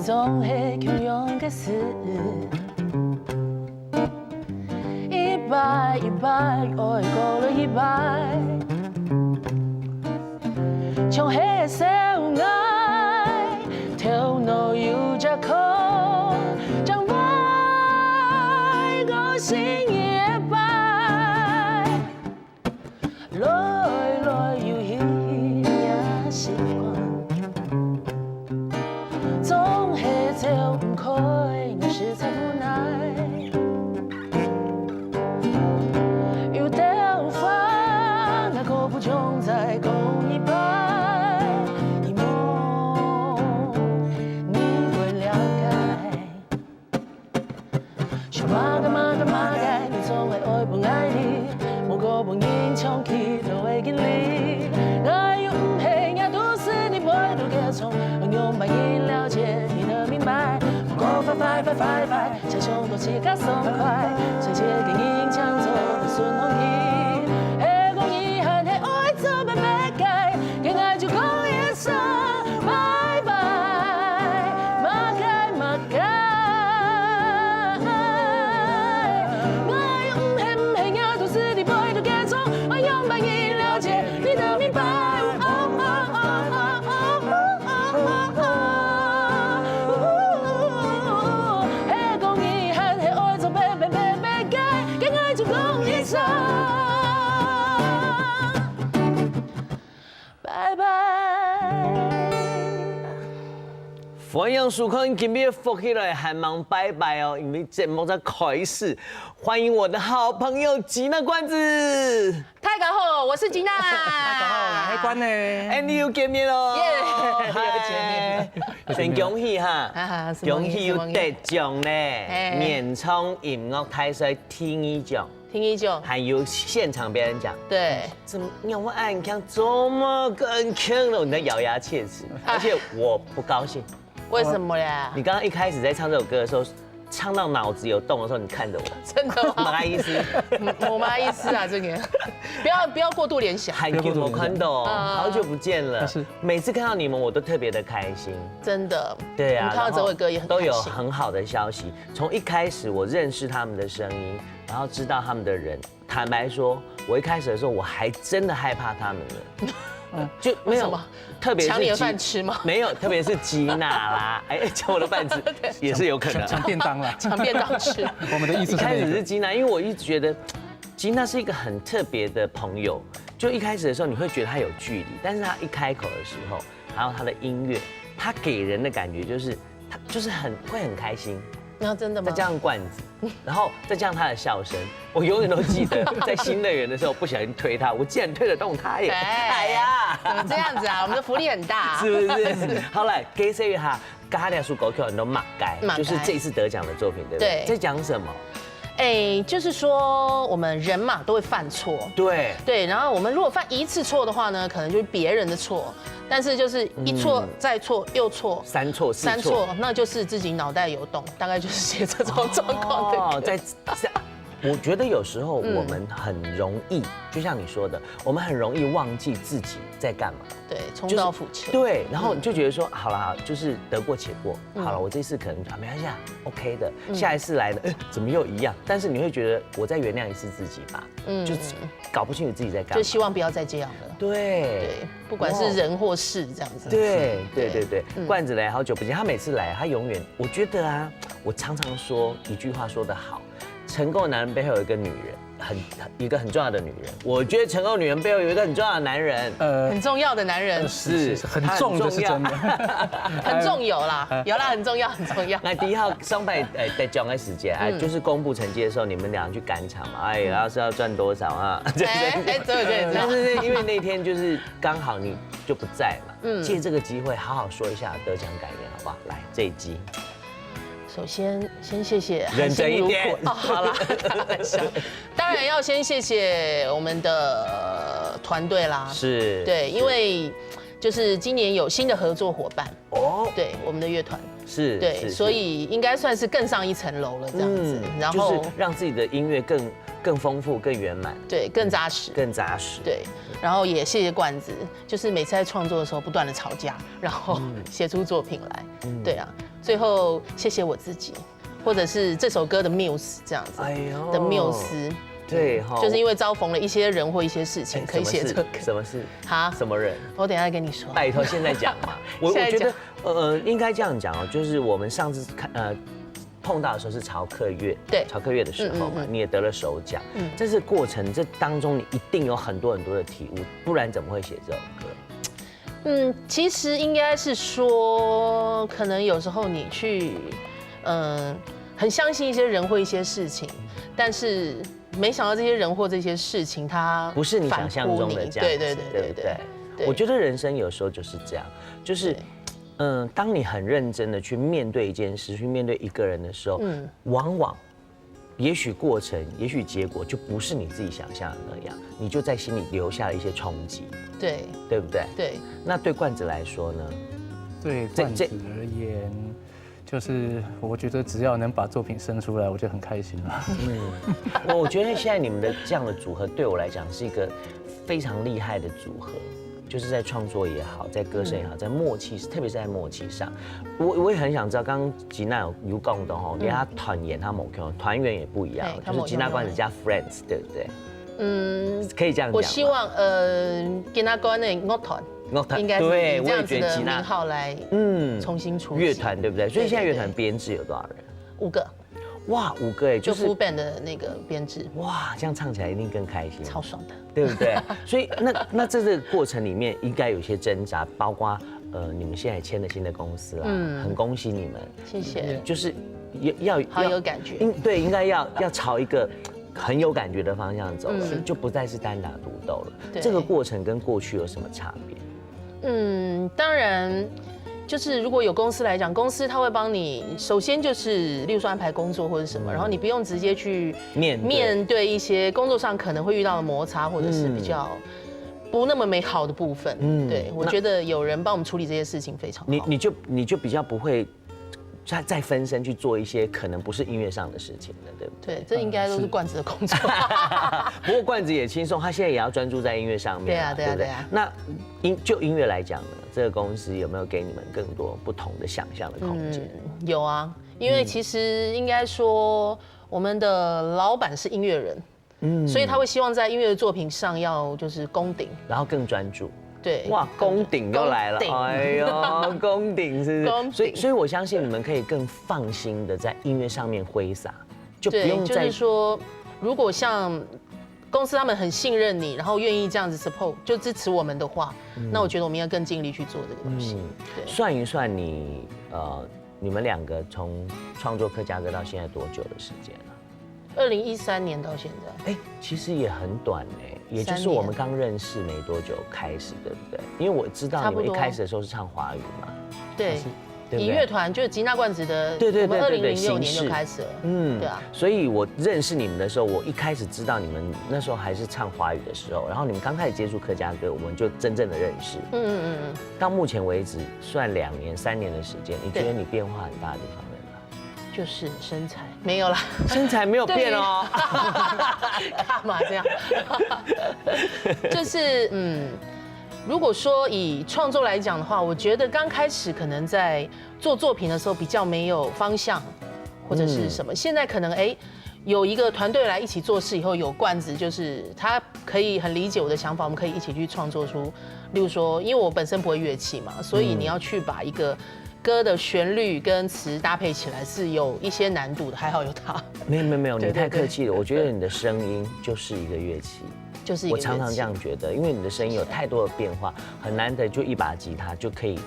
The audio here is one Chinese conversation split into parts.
总会强勇的事。100爱过了100，像黑色爱，头脑有只空，将爱我心也摆，来又稀也习惯，总会走不开，我实在无奈。 不中在共一半，一梦你会了解。想马甲，你总会愛不愛你，每個半演唱期都會見你。愛與唔係也都是你不會都給從，用白眼了解你的明白。不過快，像胸口起個鬆快，隨節給音搶走的順風耳。 欢迎收看今日福起来还忙拜拜哦，因为节目在开始，欢迎我的好朋友吉娜罐子。大家好，我是吉娜。大家好，我是关呢。哎，你又见面喽！耶，又见面，先恭喜哈！恭喜有得奖咧，年冲音乐大赛听一奖。 听一奖，还有现场表演奖，对，怎么让我按看这么更坑了？你在咬牙切齿，而且我不高兴。为什么呀？你刚刚一开始在唱这首歌的时候，唱到脑子有动的时候，你看着我，真的吗？马意思，我马意思啊，这个不要过度联想。很久没看到，好久不见了。每次看到你们，我都特别的开心。真的。对啊，看到哲伟哥也很都有很好的消息。从一开始我认识他们的声音，然后知道他们的人。坦白说，我一开始的时候我还真的害怕他们了。就没有，特别是抢你的饭吃吗？没有，特别是吉娜啦，哎，抢我的饭吃也是有可能。抢便当啦，抢便当吃。我们的意思一开始是吉娜，因为我一直觉得吉娜是一个很特别的朋友。就一开始的时候，你会觉得她有距离，但是她一开口的时候，还有她的音乐，她给人的感觉就是她就是会很开心。那真的吗？再加上罐子，然后再加上他的笑声，我永远都记得，在新乐园的时候不小心推他，我竟然推得动他耶！哎呀，怎么这样子啊？我们的福利很大，是不是？好来，给谁一下？咖喱树狗口很多马街，就是这一次得奖的作品，对不对？在讲什么？哎，就是说我们人嘛都会犯错，对，然后我们如果犯一次错的话呢，可能就是别人的错，但是就是一错再错又错，三错，那就是自己脑袋有洞，大概就是写这种状况的。我觉得有时候我们很容易，就像你说的，我们很容易忘记自己在干嘛。对，重蹈覆辙。对，然后你就觉得说，好了，就是得过且过。好了，我这次可能没关系啊 ，OK 的。下一次来的，怎么又一样？但是你会觉得，我再原谅一次自己吧。就搞不清楚自己在干嘛。就希望不要再这样了。对，不管是人或事这样子。对。罐子来好久不见，他每次来，他永远，我觉得啊，我常常说一句话说得好。成功的男人背后有一个女人，一个很重要的女人。我觉得成功女人背后有一个很重要的男人，很重要的男人是很重的，是真的，很重有啦，很重要。那第一号双倍得奖的时间，就是公布成绩的时候，你们俩去赶场嘛，然后是要赚多少啊？对，但是因为那天就是刚好你就不在嘛，借这个机会好好说一下得奖感言，好不好？来这一集。首先谢谢，认真一点哦。好啦，开玩笑，当然要先谢谢我们的团队啦。是，对，因为就是今年有新的合作伙伴哦，对，我们的乐团是，对，所以应该算是更上一层楼了这样子。然后就是让自己的音乐更丰富、更圆满，对，更扎实，对。然后也谢谢罐子，就是每次在创作的时候不断的吵架，然后写出作品来，对啊。最后谢谢我自己，或者是这首歌的muse这样子的缪斯。对哈，就是因为遭逢了一些人或一些事情，可以写这个。什么事？哈？什么人？我等一下跟你说。拜托，现在讲嘛。我觉得应该这样讲哦，就是我们上次碰到的时候是曹克月，对，曹克月的时候嘛，你也得了首奖。在这过程这当中，你一定有很多的体悟，不然怎么会写这首歌？其实应该是说，可能有时候你去，很相信一些人或一些事情，但是没想到这些人或这些事情，它不是你想象中的这样子，对不对？我觉得人生有时候就是这样，就是。当你很认真的去面对一件事，去面对一个人的时候，往往，也许过程，也许结果就不是你自己想象的那样，你就在心里留下了一些冲击，对不对？对。那对冠子来说呢？对冠子而言，就是我觉得只要能把作品生出来，我就很开心了。我觉得现在你们的这样的组合，对我来讲是一个非常厉害的组合。就是在创作也好，在歌声也好，在默契，特别是在默契上，我也很想知道，刚刚吉娜有讲到吼，连他团员他某个团员也不一样，就是吉娜冠子加 Friends， 对不对？可以这样讲。我希望吉娜冠的乐团，应该是以这样子的名号来重新出乐团，对不对？所以现在乐团编制有多少人？ 5个。哇，5个哎，就 full band 的那个编制。哇，这样唱起来一定更开心，超爽的，对不对？所以那这个过程里面应该有些挣扎，包括你们现在签了新的公司啦，很恭喜你们，谢谢。就是要好有感觉，对，应该要朝一个很有感觉的方向走了，就不再是单打独斗了。这个过程跟过去有什么差别？当然。就是如果有公司来讲，公司他会帮你，首先就是例如说安排工作或者什么，然后你不用直接去面对一些工作上可能会遇到的摩擦，或者是比较不那么美好的部分。对，我觉得有人帮我们处理这些事情非常好。你就比较不会再分身去做一些可能不是音乐上的事情了，对不对？对，这应该都是冠子的工作。不过冠子也轻松，他现在也要专注在音乐上面。对啊。那就音乐来讲呢，这个公司有没有给你们更多不同的想象的空间？有啊，因为其实应该说我们的老板是音乐人，所以他会希望在音乐的作品上要就是攻顶，然后更专注。对，哇，攻顶又来了，哎呦，攻顶是不是？所以我相信你们可以更放心的在音乐上面挥洒，就不用再。就是说，如果像公司他们很信任你，然后愿意这样子 support 就支持我们的话，那我觉得我们要更尽力去做这个东西。对，算一算你们2个从创作客家歌到现在多久的时间了？2013年到现在，其实也很短哎，也就是我们刚认识没多久开始，对不对？因为我知道你们一开始的时候是唱华语嘛，对，以乐团就是吉娜冠子的，对，我们2006年就开始了，对啊。所以我认识你们的时候，我一开始知道你们那时候还是唱华语的时候，然后你们刚开始接触客家歌，我们就真正的认识，到目前为止算2年3年的时间，你觉得你变化很大的地方？就是身材没有啦，身材没有变哦。干嘛这样？就是如果说以创作来讲的话，我觉得刚开始可能在做作品的时候比较没有方向，或者是什么。现在可能有一个团队来一起做事以后，有冠子，就是他可以很理解我的想法，我们可以一起去创作出，例如说，因为我本身不会乐器嘛，所以你要去把一个歌的旋律跟词搭配起来是有一些难度的，还好有他。没有，你太客气了。我觉得你的声音就是一个乐器，就是一个乐器。我常常这样觉得，因为你的声音有太多的变化，很难得就一把吉他就可以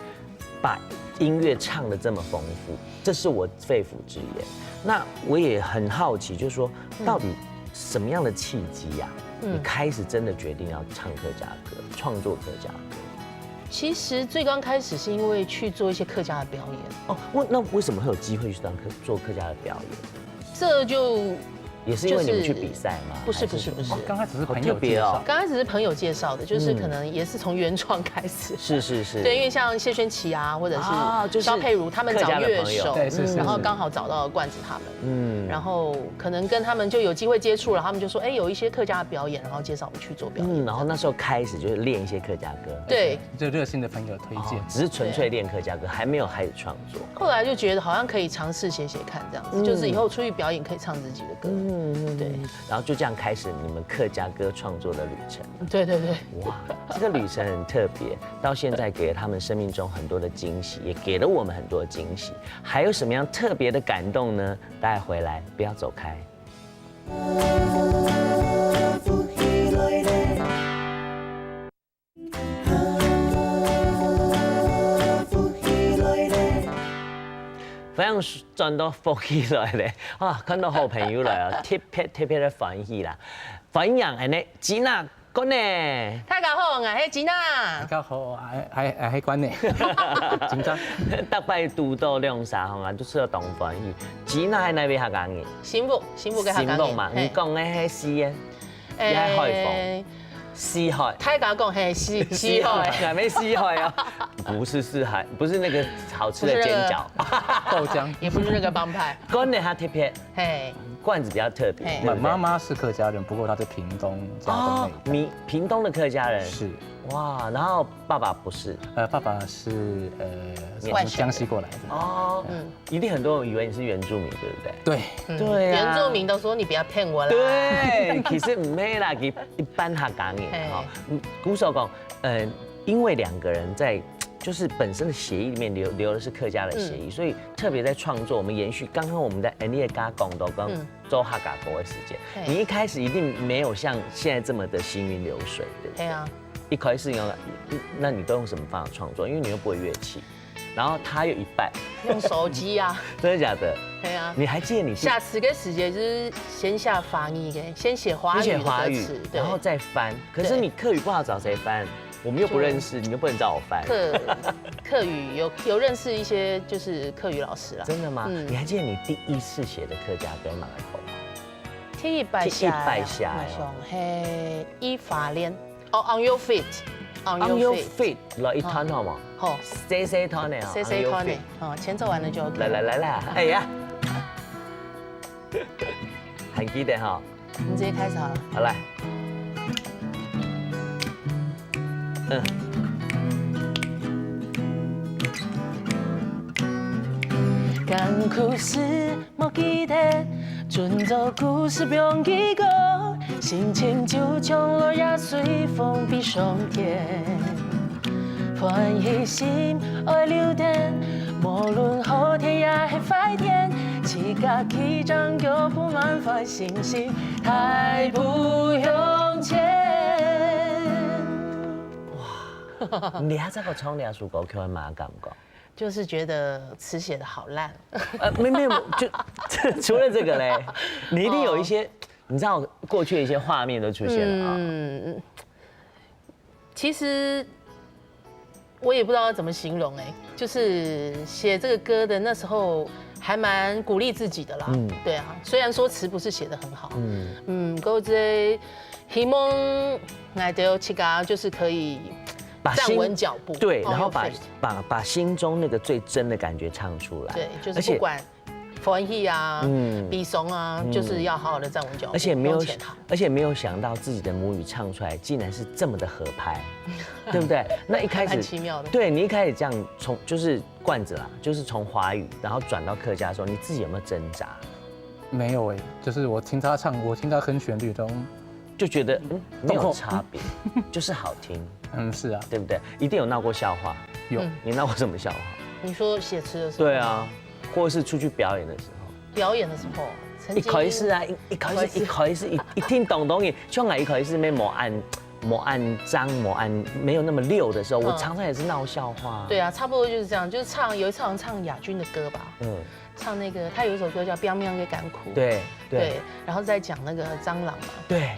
把音乐唱得这么丰富，这是我肺腑之言。那我也很好奇，就是说到底什么样的契机呀？你开始真的决定要唱客家歌，创作客家歌？其实最刚开始是因为去做一些客家的表演哦。那为什么会有机会去做客家的表演？这就也是因为你们去比赛吗？不是，刚开始是朋好友介绍特别哦，刚开始是朋友介绍的，就是可能也是从原创开始。是，对，因为像谢轩琪啊，或者就是肖佩如他们找乐手，对是然后刚好找到了罐子他们，然后可能跟他们就有机会接触了，他们就说，哎，有一些客家的表演，然后介绍我们去做表演。然后那时候开始就是练一些客家歌，对，就热心的朋友推荐，只是纯粹练客家歌，还没有开始创作。后来就觉得好像可以尝试写看这样子，就是以后出去表演可以唱自己的歌。对，然后就这样开始你们客家歌创作的旅程。对。哇，这个旅程很特别，到现在给了他们生命中很多的惊喜，也给了我们很多的惊喜。还有什么样特别的感动呢？大家回来不要走开。非常轉到福起來咧，啊，看到好朋友來啊，特別的歡喜啦，歡迎係呢，吉娜哥呢，大家好，我係吉娜。大家好，喺關呢，緊張。特別拄到兩三項啊，都出到東歡喜。吉娜喺那邊學講嘅，新婦嘅學講嘅嘛，你講嘅係詩啊，你係海豐。西海，太敢讲嘿，西海，还没西海啊？不是四海，不是那个好吃的煎饺，豆浆，也不是那个帮派。罐呢，它特别，嘿，罐子比较特别。妈妈是客家人，不过她是屏东嘉东那一带。屏东的客家人是。哇，然后爸爸不是，爸爸是从江西过来的。哦，一定很多人以为你是原住民，对不对？对，对啊。原住民都说你不要骗我啦。对，其实唔係啦，一般客家人哈，鼓手講，因为两个人在就是本身的协议里面留的是客家的协议，所以特别在创作，我们延续刚刚我们在 Annie 嘎讲到跟周哈嘎国的时间，你一开始一定没有像现在这么的行云流水，对不对？对啊。一开始用，那你都用什么方法创作？因为你又不会乐器，然后他又一半用手机啊，真的假的？对啊。你还记得你下词跟时间就是先下翻译给，先写华语的歌词，然后再翻。可是你客语不好找谁翻？我们又不认识，你又不能找我翻。客语有认识一些就是客语老师啦。真的吗？你还记得你第一次写的客家歌哪一口吗？天一拜下，嘿，一法连。哦 ，On your feet，On your feet， 来一趟好吗？好，say 趟呢，say 趟呢，哦，前奏完了就 OK。来，哎呀，很记得哈。我们直接开始好了。好来，讲故事莫记得，准做故事不用记过。心情就像落叶随风飞上天，欢喜心爱留恋，无论好天也系坏天，自家起张就不满怀信心，太不用钱。哇，你还这个唱两首歌，叫我嘛感觉？就是觉得词写的好烂。没有，就除了这个嘞，你一定有一些。你知道过去的一些画面都出现了啊。其实我也不知道要怎么形容就是写这个歌的那时候还蛮鼓励自己的啦。对啊，虽然说词不是写得很好，够这希望爱到七家就是可以站稳脚步，对，然后把心中那个最真的感觉唱出来，对，就是不管。欢喜啊，比怂啊，就是要好好的站稳脚步，而且没有想到自己的母语唱出来，竟然是这么的合拍，对不对？那一开始很奇妙的，对你一开始这样从就是罐子啦，就是从华语然后转到客家的时候，你自己有没有挣扎？没有就是我听他唱，我听他哼旋律都就觉得没有差别，就是好听。是啊，对不对？一定有闹过笑话，有，你闹过什么笑话？你说写词的时候？对啊。或者是出去表演的时候，一開始啊，一開始一聽懂嘢，像我一開始沒按章沒按沒有那麼溜的時候，我常常也是鬧笑話。對啊，差不多就是這樣，就是有一次好像唱亞軍的歌吧，唱那個他有一首歌叫《彪喵嘅甘苦》，對，然後再講那個蟑螂嘛，對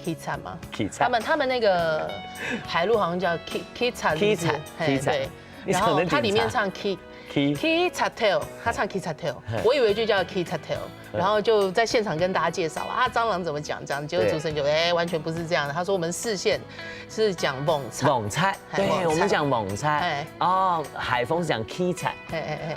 ，K 慘嘛 ，K 慘，他們那個海陸好像叫 K 慘，對，然後他裡面唱 K。Key Tail， 他唱 Key Tail， 我以為就叫 Key Tail，然后就在现场跟大家介绍啊，蟑螂怎么讲，结果主持人就完全不是这样的，他说我们视线是讲猛菜，猛菜，对，我们讲猛菜，哦，海风是讲 K 菜，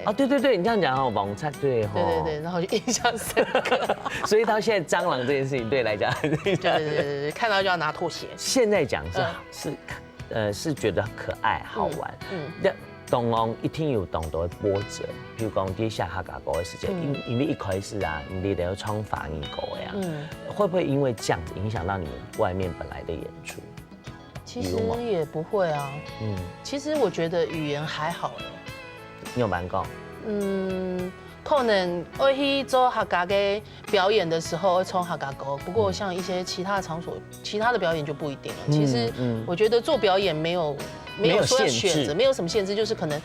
哦，对，你这样讲哦，猛菜，对，对，然后就印象深刻，所以到现在蟑螂这件事情对来讲，对，看到就要拿拖鞋。现在讲是觉得可爱好玩，动物一定有动都会波折，比如讲跌下哈嘎狗的时间，因为一开始啊，你得要穿防疫狗呀，会不会因为这样子影响到你们外面本来的演出？其实也不会啊，其实我觉得语言还好哎。你有蛮讲？可能我去做客家的表演的时候会冲客家歌，不过像一些其他的场所、其他的表演就不一定了。其实我觉得做表演没有说要选择，没有什么限制，就是可能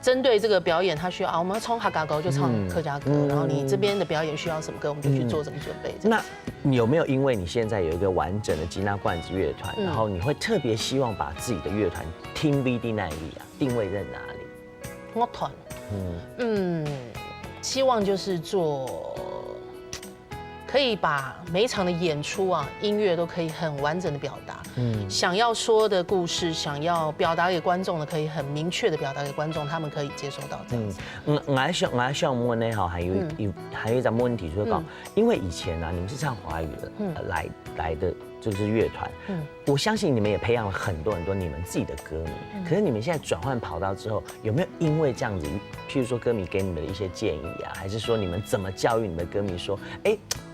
针对这个表演，他需要我们要冲客家歌就唱客家歌，然后你这边的表演需要什么歌，我们就去做什么准备。那你有没有因为你现在有一个完整的吉娜罐子乐团，然后你会特别希望把自己的乐团 Team VD 那里啊定位在哪里？乐团，希望就是可以把每一场的演出啊，音乐都可以很完整的表达。想要说的故事，想要表达给观众的，可以很明确的表达给观众，他们可以接受到这样子。我想问呢，还有一个问题就是讲，因为以前啊，你们是唱华语的，来的就是乐团，我相信你们也培养了很多你们自己的歌迷。可是你们现在转换跑道之后，有没有因为这样子，譬如说歌迷给你们的一些建议啊，还是说你们怎么教育你们的歌迷说，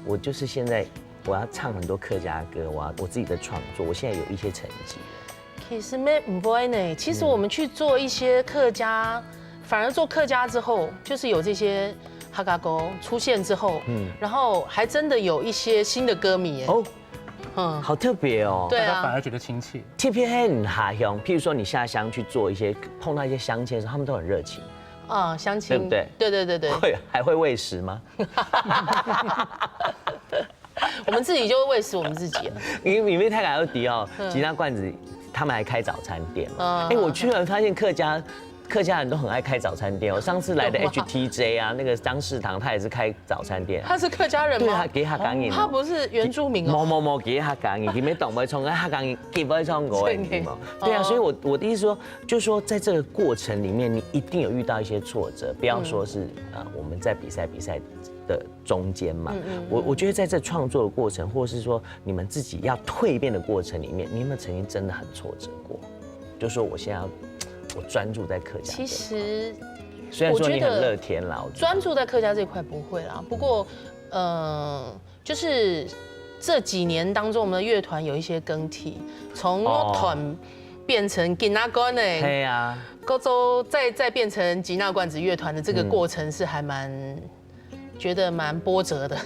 我就是现在我要唱很多客家歌，我自己的创作，我现在有一些成绩。其实不会呢，其实我们去做一些客家，反而做客家之后，就是有这些客家歌出现之后，然后还真的有一些新的歌迷耶。好特别哦。对啊，大家反而觉得亲切。特别很下乡，譬如说你下乡去做一些碰到一些乡亲的时候，他们都很热情。乡亲，对不对？对。还会喂食吗？我们自己就会喂食我们自己了。因为泰雅尔迪哦，吉娜罐子他们还开早餐店嘛。我居然发现客家人都很爱开早餐店。我上次来的 HTJ 啊，那个张世堂他也是开早餐店。他是客家人吗？对啊，给他讲嘢。他不是原住民哦。冇给他讲嘢，佢咩懂不会冲，他讲嘢，佢不会冲我嘅嘛。对啊，所以我的意思说，就是说在这个过程里面，你一定有遇到一些挫折，不要说是我们在比赛的中间嘛。我觉得在这创作的过程，或是说你们自己要蜕变的过程里面，你有没有曾经真的很挫折过？就说我现在我专注在客家。其实，虽然说你很乐天啦，专注在客家这一块不会啦。不过，就是这几年当中，我们的乐团有一些更替，从乐团变成吉娜罐的，对啊，高州再变成吉娜罐子乐团的这个过程是还觉得蛮波折的。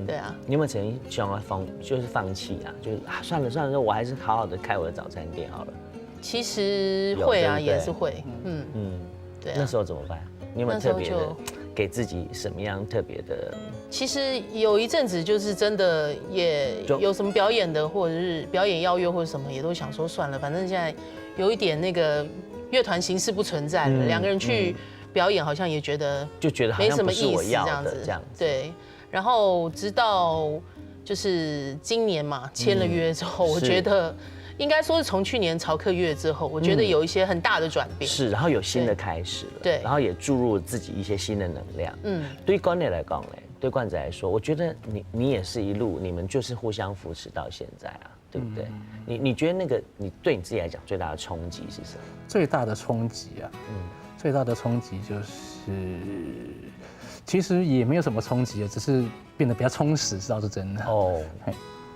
对啊。你有没有曾经想要放弃啊？就是算了，我还是好好的开我的早餐店好了。其实会啊，也是会。对啊。那时候怎么办？你有没有特别的给自己什么样特别的？其实有一阵子就是真的也有什么表演的，或者是表演邀约或者什么，也都想说算了，反正现在有一点那个乐团形式不存在了，两个人去表演好像也觉得没什么意思这样子。对。然后直到就是今年嘛签了约之后，我觉得。应该说是从去年潮客乐之后，我觉得有一些很大的转变。是，然后有新的开始了。对，然后也注入了自己一些新的能量。对于冠磊来讲嘞，对罐子来说，我觉得你也是一路，你们就是互相扶持到现在啊，对不对？你觉得那个你对你自己来讲最大的冲击是什么？最大的冲击啊，最大的冲击就是，其实也没有什么冲击，只是变得比较充实，倒是真的。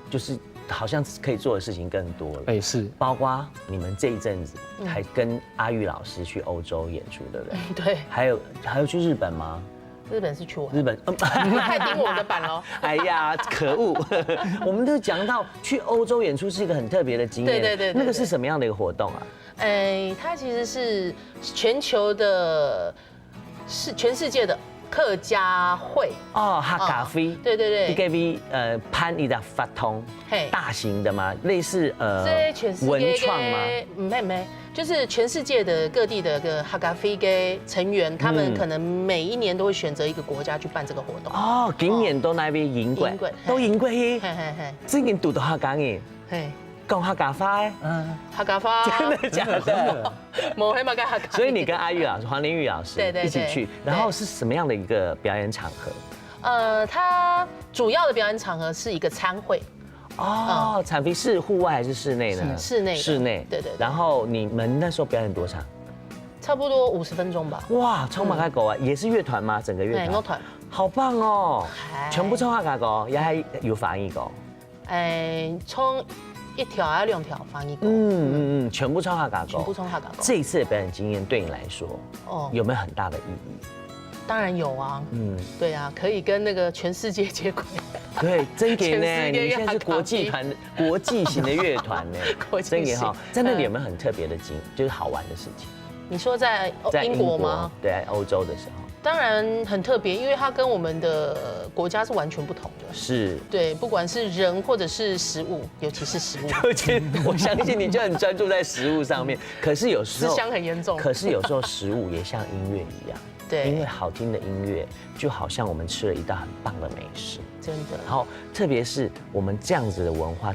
就是。好像可以做的事情更多了，是，包括你们这一阵子还跟阿玉老师去欧洲演出，对不对？对。还有去日本吗？日本是去玩。日本，你太盯我们的版了。哎呀，可恶！我们都讲到去欧洲演出是一个很特别的经验，对。那个是什么样的一个活动啊？它其实是全世界的客家会哦，客家会，对对对，你可以攀一的发通，大型的吗？类似这全世界文创吗？没，就是全世界的各地的个客家会的成员，他们可能每一年都会选择一个国家去办这个活动。哦，今年都那边赢过，都赢过去，最近读到客家嘅，讲客家话诶，客家话真的假的？冇黑嘛跟客家。所以你跟阿玉老师、黄玲玉老师一起去，然后是什么样的一个表演场合？它主要的表演场合是一个餐会。哦，场地是户外还是室内呢？室内。室内。对。然后你们那时候表演多长？差不多50分钟吧。哇，冲马卡狗啊，也是乐团吗？整个乐团？乐团。好棒哦！全部冲马卡狗，也还有防疫狗。冲1条还是2条防疫狗？全部冲客家狗。全部冲客家狗。这一次的表演经验对你来说，有没有很大的意义？当然有啊。对啊，可以跟那个全世界接轨。对，真给呢！你现在是国际团、国际型的乐团呢，真给哈。在那里有没有很特别的就是好玩的事情？你说在英国吗？对，欧洲的时候。当然很特别，因为它跟我们的国家是完全不同的。是。对，不管是人或者是食物，尤其是食物。我相信你就很专注在食物上面，可是有时候思乡很严重。可是有时候食物也像音乐一样。对，因为好听的音乐就好像我们吃了一道很棒的美食，真的。然后特别是我们这样子的文化，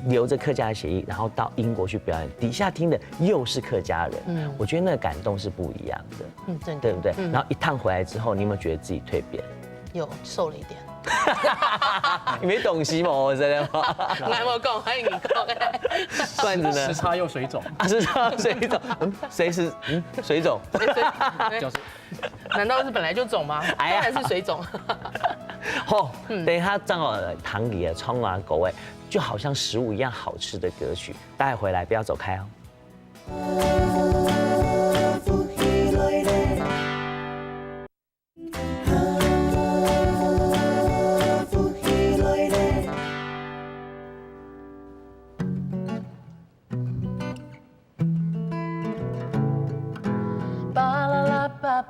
留着客家的血液，然后到英国去表演，底下听的又是客家人，我觉得那个感动是不一样的，真的，对不对？然后一趟回来之后，你有没有觉得自己蜕变？有，瘦了一点。你没懂西吗？真的吗？来我讲，还有你讲。罐子呢？时差又水肿。时差水肿。谁是水肿？就是。难道是本来就肿吗？当然是水肿。好，等一下正好堂里的葱啊狗味，就好像食物一样好吃的歌曲，待会回来不要走开哦。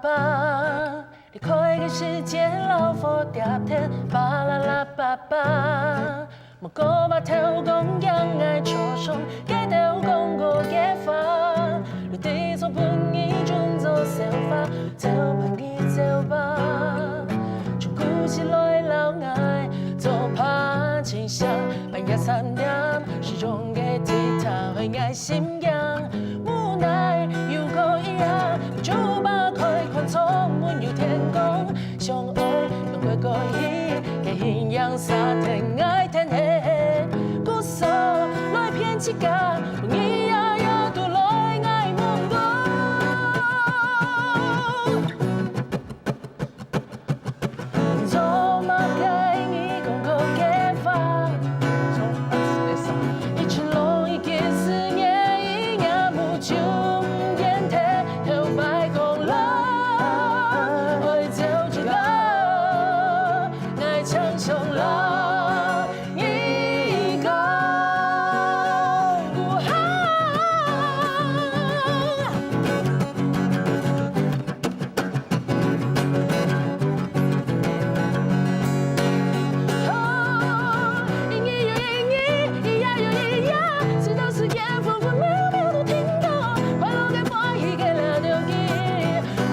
爸，你开个世界老火碟天，巴啦啦爸爸，莫个把头讲养爱初上，给头讲过给发，你对错本意准做手法，走吧你走吧，从故事来老爱，做怕情想，半夜3点，始终给吉他会爱心痒，无奈有个一样，就把。充滿要天公，相愛用佢個意，嘅顯陽沙天愛天氣，故事來騙自家，你呀要獨來愛夢過。做乜嘅你講個嘅法？一群龍一見思念，一眼目就眼睇，頭白公路。上了一个武汉，音乐有音乐，咿呀有咿呀，直到时间分分秒秒都停过，快樂嘅歡喜嘅了掉記，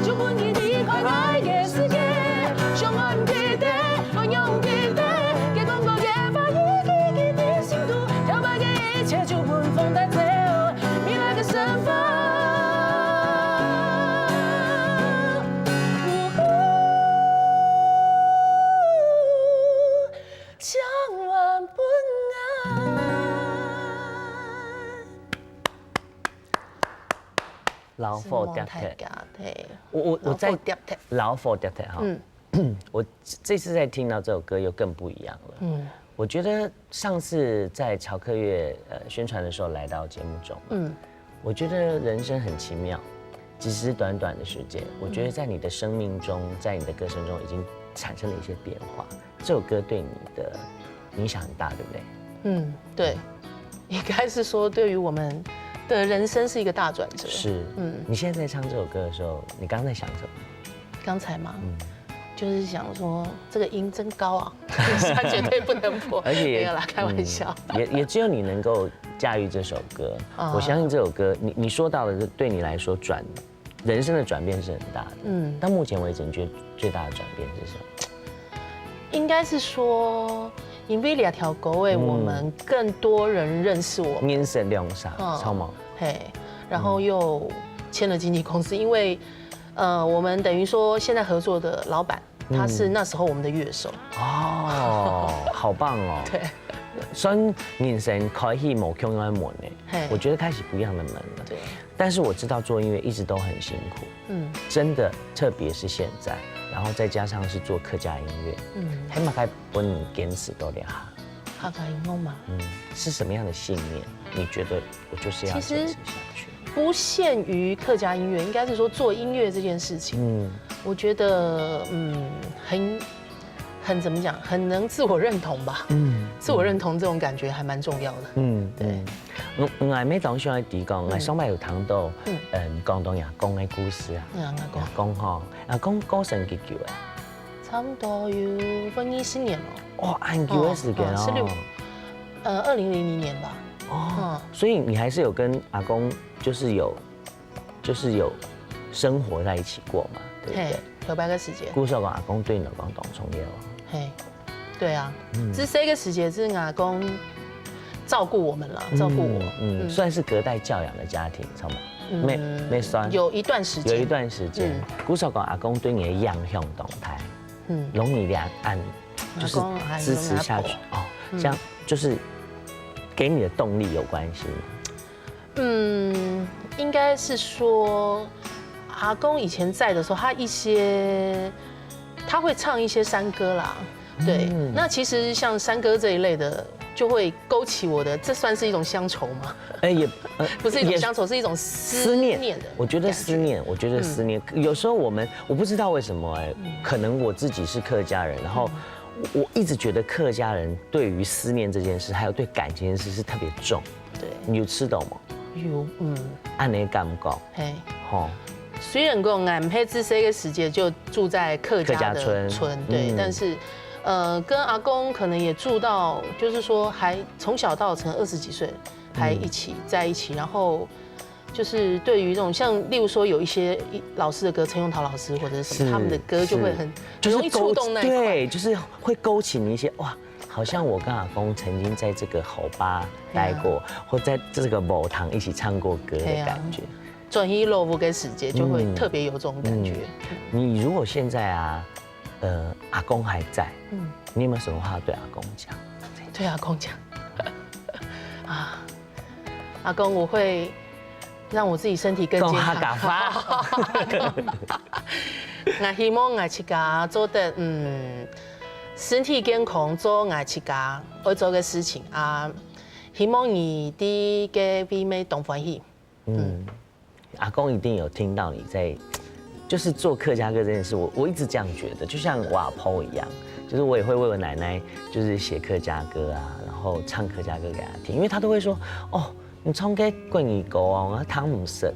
就換你的快愛嘅世界，相愛唔記得，我用記。就闻风带走，你那个身份，千万不爱。老佛碟碟，我在老佛碟碟哈，我这次在听到这首歌又更不一样了。我觉得上次在乔克乐宣传的时候来到节目中，我觉得人生很奇妙，只是短短的时间，我觉得在你的生命中，在你的歌声中已经产生了一些变化。这首歌对你的影响很大，对不对？对，应该是说对于我们的人生是一个大转折。是，你现在在唱这首歌的时候，你刚刚在想什么？刚才吗？就是想说这个音真高啊，他绝对不能破，而且没有啦，开玩笑。也只有你能够驾驭这首歌。我相信这首歌，你说到的对你来说人生的转变是很大的。到目前为止，你觉得最大的转变是什么？应该是说，因为两条狗尾，我们更多人认识我们。面神亮傻，超猛。嘿，然后又签了经纪公司，因为我们等于说现在合作的老板，他是那时候我们的乐手。哦，好棒哦。对。所以眼神开启某空的门呢，我觉得开启不一样的门了。对。但是我知道做音乐一直都很辛苦，真的，特别是现在，然后再加上是做客家音乐，黑马该不能坚持多点哈。客家音乐嘛，是什么样的信念？你觉得我就是要坚持下去？不限于客家音乐，应该是说做音乐这件事情，我觉得很怎么讲，很能自我认同吧。自我认同这种感觉还蛮重要的。对。我每当想提讲，我上摆有谈到，广东阿公的故事啊。阿公吼，阿公过身几久啊？差不多有20年了。哇，很久的时间哦。是2000年吧。哦。所以你还是有跟阿公就是有生活在一起过嘛？对不对？有8个时节。古时候阿公对你讲当重要。嘿，对啊，这3个时节是阿公照顾我们了，照顾我，算是隔代教养的家庭，知道吗？没算。有一段时间，古时候阿公对你的样向动态，容你两岸就是支持下去哦，这样就是给你的动力有关系吗？应该是说阿公以前在的时候，他会唱一些山歌啦，对，那其实像山歌这一类的，就会勾起我的，这算是一种乡愁吗？不是一种乡愁，是一种思念的。我觉得思念，有时候我不知道为什么可能我自己是客家人，然后我一直觉得客家人对于思念这件事，还有对感情这件事是特别重。对，你有吃懂吗？有，按你感觉，嘿，虽然讲俺黑自这个时节就住在客家的村，对，但是，跟阿公可能也住到，就是说还从小到成20几岁，还在一起，然后就是对于这种像例如说有一些老师的歌，陈永桃老师或者是什么，他们的歌就会很容易触动那一块，对，就是会勾起你一些哇。好像我跟阿公曾经在这个吼吧待过，或在这个某堂一起唱过歌的感觉。转移落伍给时节，就会特别有这种感觉。你如果现在阿公还在，你有没有什么话对阿公讲？对阿公讲，阿公，我会让我自己身体更健康。我希望我自家做得身体健康，做我自家要做的事情啊。希望你的给美美东欢喜。阿公一定有听到你在，就是做客家歌这件事，我一直这样觉得，就像我阿婆一样，就是我也会为我奶奶就是写客家歌啊，然后唱客家歌给她听，因为她都会说，哦，你唱给桂儿歌哦，汤姆森，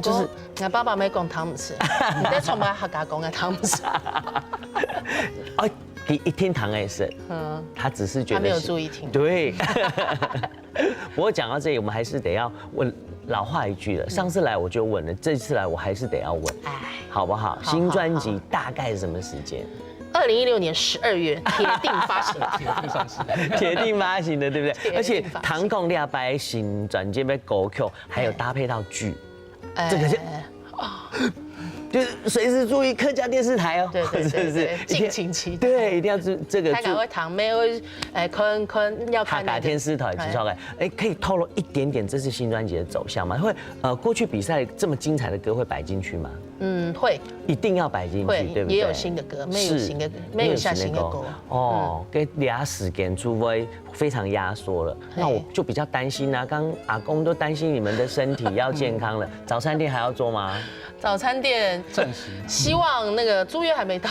就是我爸爸没讲汤姆森，你在传播客家讲的汤姆森。哦，一听唐爱生，他只是觉得他没有注意听。对。不过讲到这里，我们还是得要问老话一句了。上次来我就问了，这次来我还是得要问，好不好？新专辑大概是什么时间？2016年12月铁定发行，铁定发行的，对不对？而且唐共两百新转接被狗 Q， 还有搭配到剧，这个是就是随时注意客家电视台哦，对，敬请期待。对，一定要这个。台港会堂妹会看要看。台电视台介绍可以透露一点点这次新专辑的走向吗？会过去比赛这么精彩的歌会摆进去吗？会，一定要摆进去，对不对？也有新的歌，没有新的歌，没有下新的歌。哦，给俩时间除非非常压缩了，那我就比较担心啊。刚阿公都担心你们的身体要健康了，早餐店还要做吗？早餐店暂时希望那个租约还没到，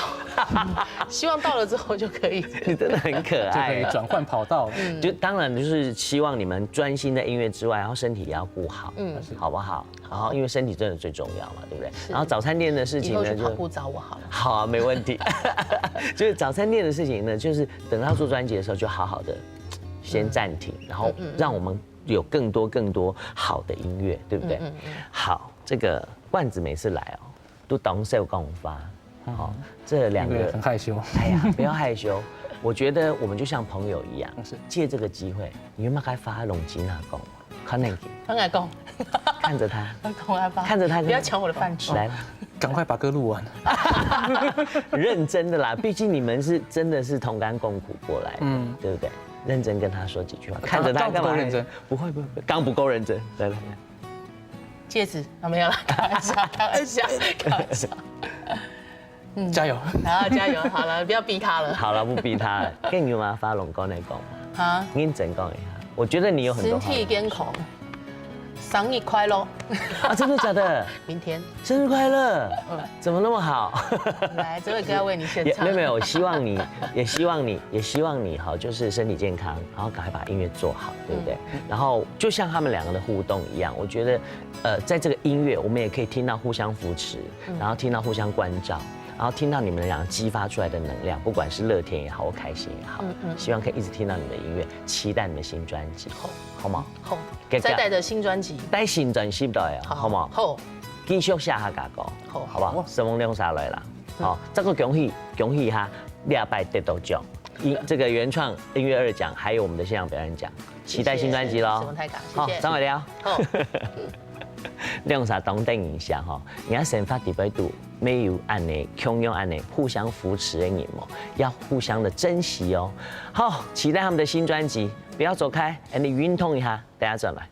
希望到了之后就可以。你真的很可爱，就可以转换跑道。就当然就是希望你们专心在音乐之外，然后身体也要顾好，好不好？然后因为身体真的最重要嘛，对不对？然后早餐店的事情呢，以后去跑步找我好了。好啊，没问题。就是早餐店的事情呢，就是等到做专辑的时候，就好好的先暂停，然后让我们有更多好的音乐，对不对？好，这个罐子每次来哦，都懂事跟我发，好，这两个很害羞。哎呀，不要害羞。我觉得我们就像朋友一样，借这个机会，你有没有该发龙吉娜贡？看那个，刚才讲，看着他，看着他，不要抢我的饭吃。来，赶快把歌录完。认真的啦，毕竟你们是真的是同甘共苦过来的，对不对？认真跟他说几句话，看着他干嘛？认真？不会，刚不够认真。来，戒指啊，没有了，开玩笑。加油！好，加油！好了，不要逼他了。好了，不逼他了。跟你妈发龙沟那讲嘛，啊，你整讲一下。我觉得你有很多。身体健康，生日快乐！啊，真的假的？明天生日快乐！怎么那么好？来，这位歌要为你献唱。没有，我希望你，也希望你好，就是身体健康，然后赶快把音乐做好，对不对？然后就像他们两个的互动一样，我觉得，在这个音乐，我们也可以听到互相扶持，然后听到互相关照。然后听到你们俩激发出来的能量，不管是乐天也好，或开心也好，希望可以一直听到你们的音乐，期待你们新专辑，好吗？好，再带着新专辑，带新专辑的，好吗？好，继续下下架歌，好不好？神翁亮下来啦，好，这个恭喜哈，2拜得到奖，这个原创音乐2奖，还有我们的现场表演奖，期待新专辑喽。神翁太感，好，张伟良。好。亮啥当等一下哈，你要生发地位度没有按呢，穷用按呢，互相扶持的你们，要互相的珍惜哦。好，期待他们的新专辑，不要走开，你运动一下，等下转来。